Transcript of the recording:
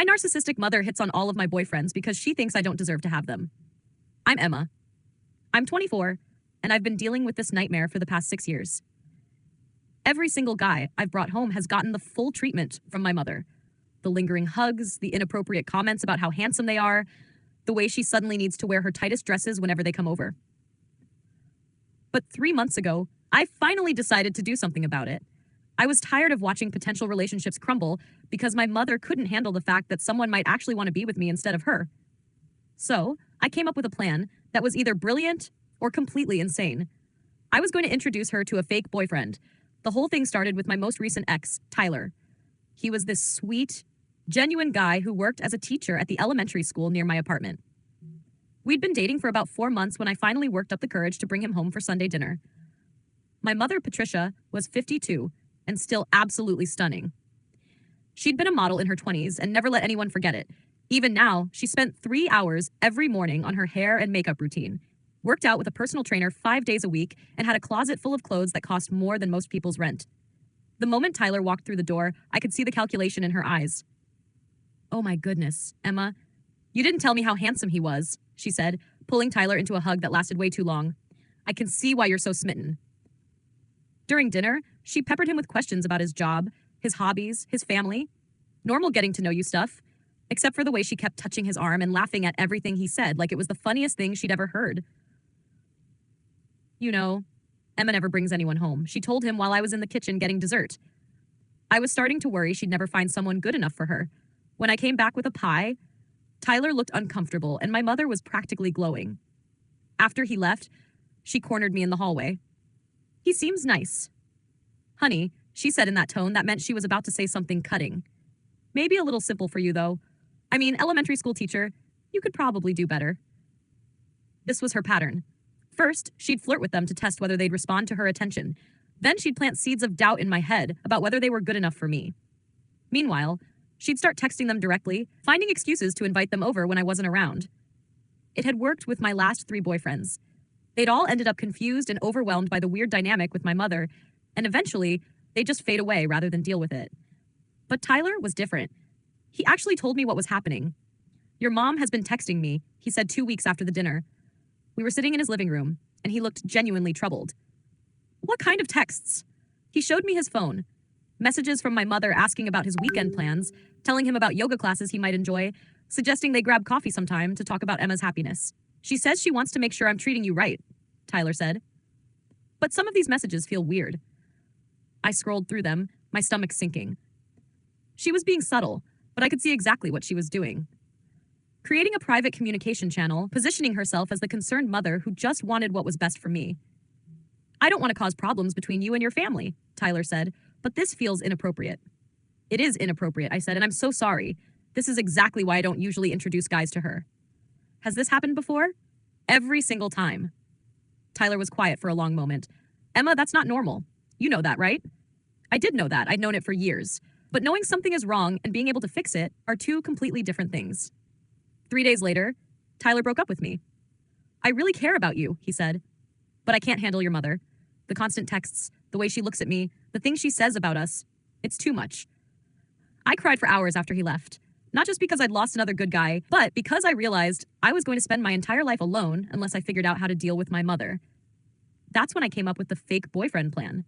My narcissistic mother hits on all of my boyfriends because she thinks I don't deserve to have them. I'm Emma. I'm 24, and I've been dealing with this nightmare for the past 6 years. Every single guy I've brought home has gotten the full treatment from my mother. The lingering hugs, the inappropriate comments about how handsome they are, the way she suddenly needs to wear her tightest dresses whenever they come over. But 3 months ago, I finally decided to do something about it. I was tired of watching potential relationships crumble because my mother couldn't handle the fact that someone might actually want to be with me instead of her. So, I came up with a plan that was either brilliant or completely insane. I was going to introduce her to a fake boyfriend. The whole thing started with my most recent ex, Tyler. He was this sweet, genuine guy who worked as a teacher at the elementary school near my apartment. We'd been dating for about 4 months when I finally worked up the courage to bring him home for Sunday dinner. My mother, Patricia, was 52 and still absolutely stunning. She'd been a model in her 20s and never let anyone forget it. Even now, she spent 3 hours every morning on her hair and makeup routine, worked out with a personal trainer 5 days a week, and had a closet full of clothes that cost more than most people's rent. The moment Tyler walked through the door, I could see the calculation in her eyes. "Oh my goodness, Emma, you didn't tell me how handsome he was," she said, pulling Tyler into a hug that lasted way too long. "I can see why you're so smitten." During dinner, she peppered him with questions about his job, his hobbies, his family. Normal getting to know you stuff, except for the way she kept touching his arm and laughing at everything he said like it was the funniest thing she'd ever heard. "You know, Emma never brings anyone home," she told him while I was in the kitchen getting dessert. I was starting to worry she'd never find someone good enough for her. When I came back with a pie, Tyler looked uncomfortable and my mother was practically glowing. After he left, she cornered me in the hallway. "He seems nice." "Honey," she said in that tone that meant she was about to say something cutting. "Maybe a little simple for you, though. I mean, elementary school teacher, you could probably do better." This was her pattern. First, she'd flirt with them to test whether they'd respond to her attention. Then she'd plant seeds of doubt in my head about whether they were good enough for me. Meanwhile, she'd start texting them directly, finding excuses to invite them over when I wasn't around. It had worked with my last 3 boyfriends. They'd all ended up confused and overwhelmed by the weird dynamic with my mother, and eventually, they'd just fade away rather than deal with it. But Tyler was different. He actually told me what was happening. "Your mom has been texting me," he said 2 weeks after the dinner. We were sitting in his living room, and he looked genuinely troubled. "What kind of texts?" He showed me his phone. Messages from my mother asking about his weekend plans, telling him about yoga classes he might enjoy, suggesting they grab coffee sometime to talk about Emma's happiness. "She says she wants to make sure I'm treating you right," Tyler said. But some of these messages feel weird. I scrolled through them, my stomach sinking. She was being subtle, but I could see exactly what she was doing. Creating a private communication channel, positioning herself as the concerned mother who just wanted what was best for me. "I don't want to cause problems between you and your family," Tyler said, "but this feels inappropriate." "It is inappropriate," I said, "and I'm so sorry. This is exactly why I don't usually introduce guys to her." "Has this happened before?" "Every single time." Tyler was quiet for a long moment. "Emma, that's not normal. You know that, right?" I did know that. I'd known it for years. But knowing something is wrong and being able to fix it are 2 completely different things. 3 days later, Tyler broke up with me. "I really care about you," he said. "But I can't handle your mother. The constant texts, the way she looks at me, the things she says about us. It's too much." I cried for hours after he left. Not just because I'd lost another good guy, but because I realized I was going to spend my entire life alone unless I figured out how to deal with my mother. That's when I came up with the fake boyfriend plan.